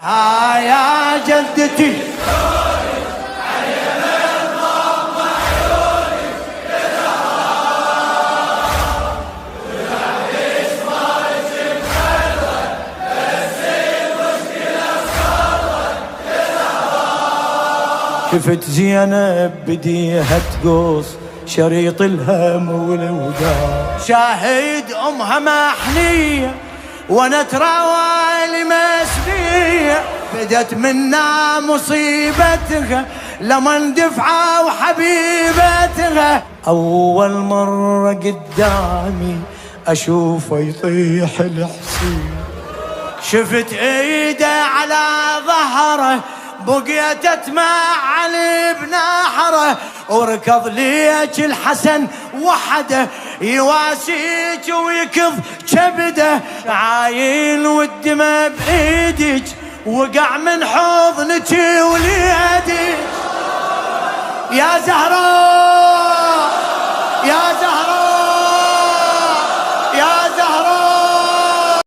ها يا جدتي شفت زينب بديها تقص شريط الهم والوداع، شاهد امها محنية وانا تراوالي مسبيع، بدت منا مصيبتها لما اندفعوا حبيبتها، اول مرة قدامي اشوفه يطيح الحسين، شفت ايده على ظهره بقيت اتمع علي بنحره، وركض ليك الحسن وحده يواسيك ويكض كبده، عاين والدمى بايدك وقع من حضنك وليدك يا زهراء